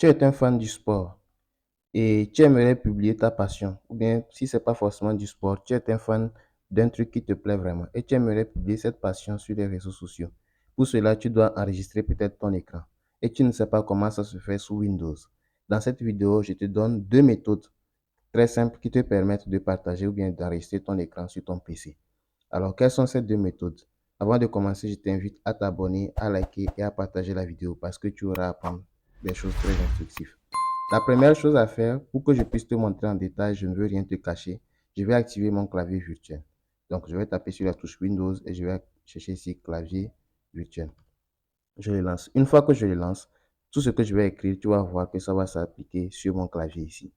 Tu es un fan du sport et tu aimerais publier ta passion, ou bien si c'est pas forcément du sport, tu es un fan d'un truc qui te plaît vraiment et tu aimerais publier cette passion sur les réseaux sociaux. Pour cela, tu dois enregistrer peut-être ton écran et tu ne sais pas comment ça se fait sous Windows. Dans cette vidéo, je te donne deux méthodes très simples qui te permettent de partager ou bien d'enregistrer ton écran sur ton PC. Alors, quelles sont ces deux méthodes? Avant de commencer, je t'invite à t'abonner, à liker et à partager la vidéo parce que tu auras à apprendre des choses très instructives. La première chose à faire, pour que je puisse te montrer en détail, je ne veux rien te cacher, je vais activer mon clavier virtuel. Donc, je vais taper sur la touche Windows et je vais chercher ici clavier virtuel. Je le lance. Une fois que je le lance, tout ce que je vais écrire, tu vas voir que ça va s'appliquer sur mon clavier ici.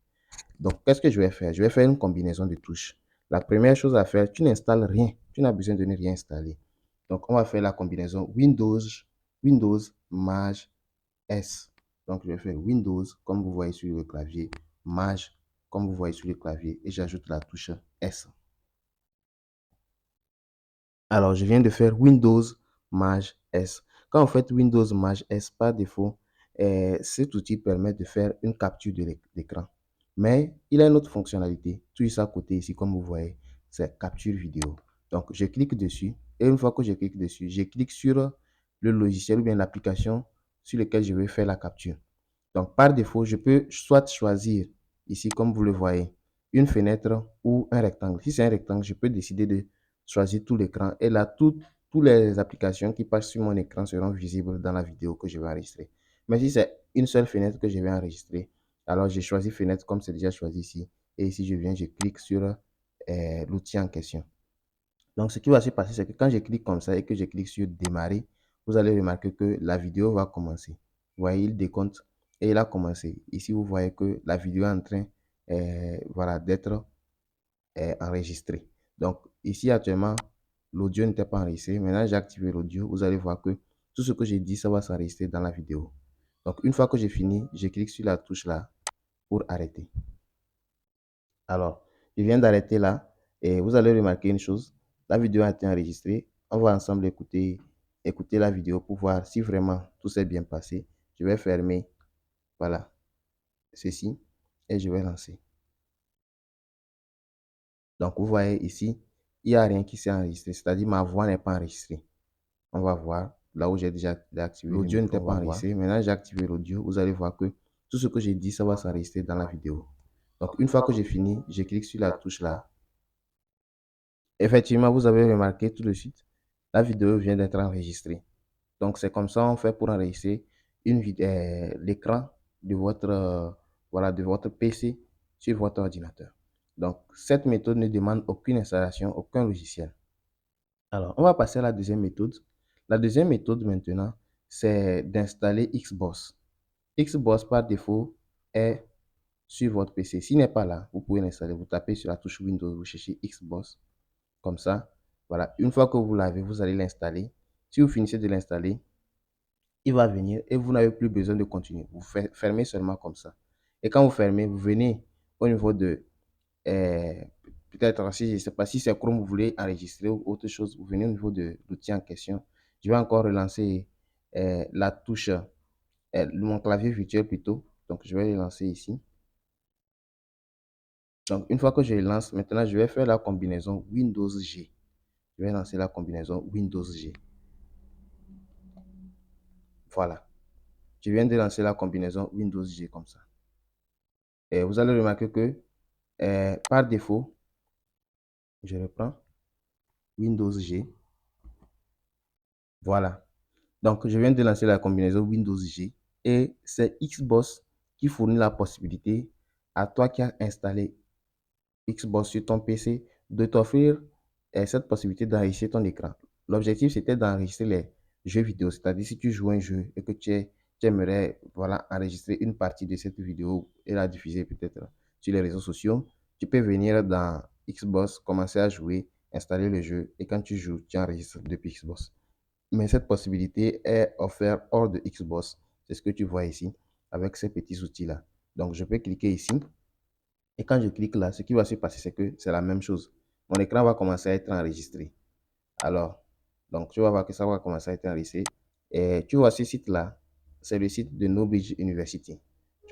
Donc, qu'est-ce que je vais faire? Je vais faire une combinaison de touches. La première chose à faire, tu n'installes rien. Tu n'as besoin de ne rien installer. Donc, on va faire la combinaison Windows, Maj, S. Donc, je vais faire Windows, comme vous voyez sur le clavier, Maj, comme vous voyez sur le clavier, et j'ajoute la touche S. Alors, je viens de faire Windows, Maj, S. Quand vous faites Windows, Maj, S, par défaut, cet outil permet de faire une capture de l'écran. Mais il a une autre fonctionnalité, tout ça à côté ici, comme vous voyez, c'est capture vidéo. Donc, je clique dessus, et une fois que je clique dessus, je clique sur le logiciel ou bien l'application sur lequel je vais faire la capture. Donc, par défaut, je peux soit choisir, ici, comme vous le voyez, une fenêtre ou un rectangle. Si c'est un rectangle, je peux décider de choisir tout l'écran. Et là, toutes les applications qui passent sur mon écran seront visibles dans la vidéo que je vais enregistrer. Mais si c'est une seule fenêtre que je vais enregistrer, alors j'ai choisi fenêtre comme c'est déjà choisi ici. Et ici, je viens, je clique sur l'outil en question. Donc, ce qui va se passer, c'est que quand je clique comme ça et que je clique sur démarrer, vous allez remarquer que la vidéo va commencer. Vous voyez, il décompte et il a commencé. Ici, vous voyez que la vidéo est en train voilà, d'être enregistrée. Donc, ici, actuellement, l'audio n'était pas enregistré. Maintenant, j'ai activé l'audio. Vous allez voir que tout ce que j'ai dit, ça va s'enregistrer dans la vidéo. Donc, une fois que j'ai fini, je clique sur la touche là pour arrêter. Alors, je viens d'arrêter là et vous allez remarquer une chose. La vidéo a été enregistrée. On va ensemble écouter la vidéo pour voir si vraiment tout s'est bien passé. Je vais fermer, voilà, ceci et je vais lancer. Donc, vous voyez ici, il n'y a rien qui s'est enregistré, c'est-à-dire ma voix n'est pas enregistrée. On va voir là où j'ai déjà activé l'audio n'était pas enregistré. Maintenant, j'ai activé l'audio. Vous allez voir que tout ce que j'ai dit, ça va s'enregistrer dans la vidéo. Donc, une fois que j'ai fini, je clique sur la touche là. Effectivement, vous avez remarqué tout de suite, la vidéo vient d'être enregistrée. Donc, c'est comme ça on fait pour enregistrer l'écran de votre, voilà, de votre PC sur votre ordinateur. Donc, cette méthode ne demande aucune installation, aucun logiciel. Alors, on va passer à la deuxième méthode. La deuxième méthode maintenant, c'est d'installer Xbox. Xbox par défaut est sur votre PC. S'il n'est pas là, vous pouvez l'installer. Vous tapez sur la touche Windows, vous cherchez Xbox. Comme ça, voilà. Une fois que vous l'avez, vous allez l'installer. Si vous finissez de l'installer, il va venir et vous n'avez plus besoin de continuer. Vous fermez seulement comme ça. Et quand vous fermez, vous venez au niveau de, euh, peut-être si je ne sais pas si c'est Chrome, vous voulez enregistrer ou autre chose, vous venez au niveau de l'outil en question. Je vais encore relancer la touche, mon clavier virtuel plutôt. Donc, je vais le lancer ici. Donc, une fois que je le lance, maintenant, je vais faire la combinaison Windows G. Je vais lancer la combinaison Windows G. Voilà. Je viens de lancer la combinaison Windows G comme ça. Et vous allez remarquer que par défaut, je reprends Windows G. Voilà. Donc, je viens de lancer la combinaison Windows G et c'est Xbox qui fournit la possibilité à toi qui as installé Xbox sur ton PC de t'offrir cette possibilité d'enregistrer ton écran. L'objectif, c'était d'enregistrer les jeux vidéo, c'est-à-dire si tu joues un jeu et que tu aimerais voilà, enregistrer une partie de cette vidéo et la diffuser peut-être sur les réseaux sociaux, tu peux venir dans Xbox, commencer à jouer, installer le jeu et quand tu joues, tu enregistres depuis Xbox. Mais cette possibilité est offerte hors de Xbox. C'est ce que tu vois ici avec ces petits outils-là. Donc, je peux cliquer ici. Et quand je clique là, ce qui va se passer, c'est que c'est la même chose. Mon écran va commencer à être enregistré. Alors, donc tu vas voir que ça va commencer à être enregistré. Et tu vois ce site-là, c'est le site de Knowledge University.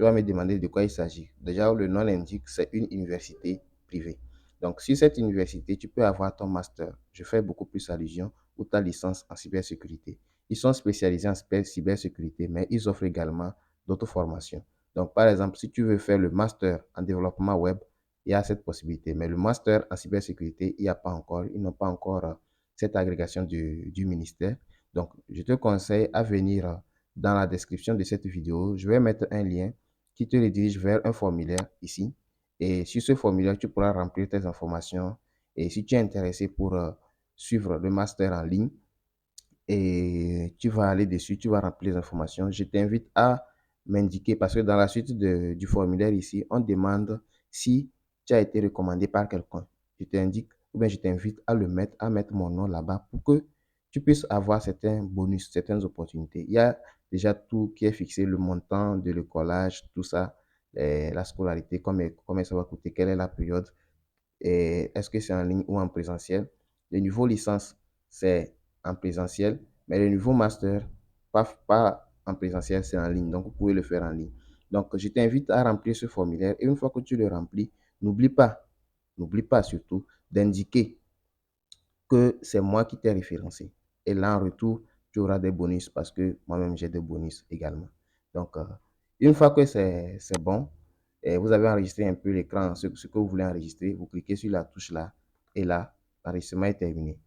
tu vas me demander de quoi il s'agit. Déjà, le nom l'indique, c'est une université privée. Donc, sur cette université, tu peux avoir ton master. Je fais beaucoup plus allusion ou ta licence en cybersécurité. Ils sont spécialisés en cybersécurité, mais ils offrent également d'autres formations. Donc, par exemple, si tu veux faire le master en développement web, il y a cette possibilité. Mais le master en cybersécurité, il n'y a pas encore, ils n'ont pas encore cette agrégation du ministère. Donc, je te conseille à venir dans la description de cette vidéo. Je vais mettre un lien qui te redirige vers un formulaire ici. Et sur ce formulaire, tu pourras remplir tes informations. Et si tu es intéressé pour suivre le master en ligne, et tu vas aller dessus, tu vas remplir les informations. Je t'invite à m'indiquer parce que dans la suite du formulaire ici, on demande si tu as été recommandé par quelqu'un. Je t'indique ou bien je t'invite à à mettre mon nom là-bas pour que tu puisses avoir certains bonus, certaines opportunités. Il y a déjà tout qui est fixé, le montant de l'écolage, tout ça, la scolarité, combien ça va coûter, quelle est la période, et est-ce que c'est en ligne ou en présentiel. Le niveau licence, c'est en présentiel, mais le niveau master, pas en présentiel, c'est en ligne. Donc, vous pouvez le faire en ligne. Donc, je t'invite à remplir ce formulaire et une fois que tu le remplis, n'oublie pas surtout d'indiquer que c'est moi qui t'ai référencé. Et là, en retour, tu auras des bonus parce que moi-même, j'ai des bonus également. Donc, une fois que c'est bon, et vous avez enregistré un peu l'écran, ce que vous voulez enregistrer, vous cliquez sur la touche là, et là, l'enregistrement est terminé.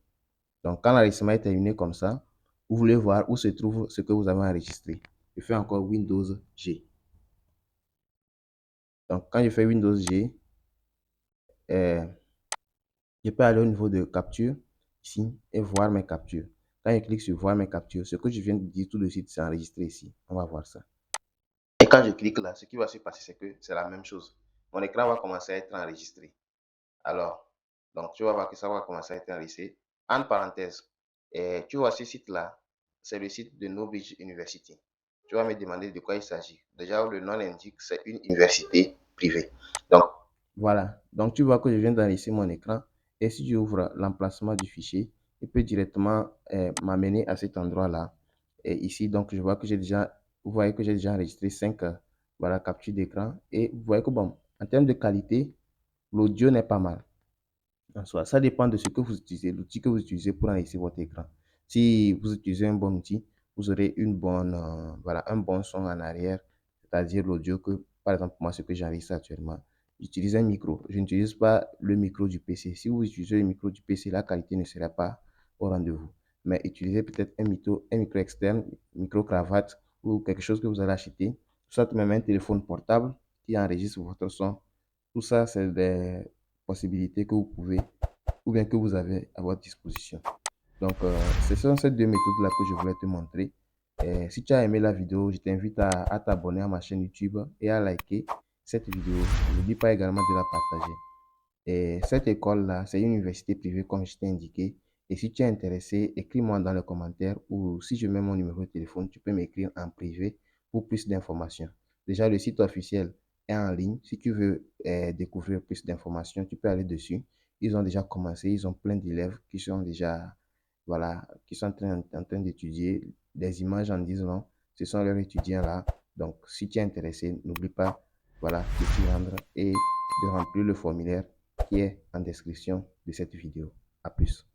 Donc, quand l'enregistrement est terminé comme ça, vous voulez voir où se trouve ce que vous avez enregistré. Je fais encore Windows G. Donc, quand je fais Windows G, euh, je peux aller au niveau de capture ici et voir mes captures. Quand je clique sur voir mes captures, ce que je viens de dire tout de suite, c'est enregistré ici. On va voir ça. Et quand je clique là, ce qui va se passer, c'est que c'est la même chose. Mon écran va commencer à être enregistré. Alors, donc tu vas voir que ça va commencer à être enregistré. En parenthèse, et tu vois ce site-là, c'est le site de Knowbridge University. Tu vas me demander de quoi il s'agit. Déjà, le nom l'indique, c'est une université privée. Donc, voilà. Donc, tu vois que je viens d'enregistrer mon écran. Et si j'ouvre l'emplacement du fichier, il peut directement m'amener à cet endroit-là. Et ici, donc, je vois que vous voyez que j'ai déjà enregistré 5 voilà, captures d'écran. Et vous voyez que, bon, en termes de qualité, l'audio n'est pas mal. En soi, ça dépend de ce que vous utilisez, l'outil que vous utilisez pour enregistrer votre écran. Si vous utilisez un bon outil, vous aurez voilà, un bon son en arrière, c'est-à-dire l'audio que, par exemple, moi, ce que j'enregistre actuellement, j'utilise un micro. Je n'utilise pas le micro du PC. Si vous utilisez le micro du PC, la qualité ne sera pas au rendez-vous. Mais utilisez peut-être un micro externe, micro-cravate ou quelque chose que vous allez acheter, soit même un téléphone portable qui enregistre votre son. Tout ça, c'est des possibilités que vous pouvez ou bien que vous avez à votre disposition. Donc, ce sont ces deux méthodes-là que je voulais te montrer. Et si tu as aimé la vidéo, je t'invite à t'abonner à ma chaîne YouTube et à liker cette vidéo. N'oublie pas également de la partager. Et cette école-là, c'est une université privée comme je t'ai indiqué. Et si tu es intéressé, écris-moi dans les commentaires ou si je mets mon numéro de téléphone, tu peux m'écrire en privé pour plus d'informations. Déjà, le site officiel est en ligne. Si tu veux découvrir plus d'informations, tu peux aller dessus. Ils ont déjà commencé, ils ont plein d'élèves qui sont déjà, voilà, qui sont en train d'étudier. Des images en disent non, ce sont leurs étudiants là. Donc, si tu es intéressé, n'oublie pas, voilà, de t'y rendre et de remplir le formulaire qui est en description de cette vidéo. À plus.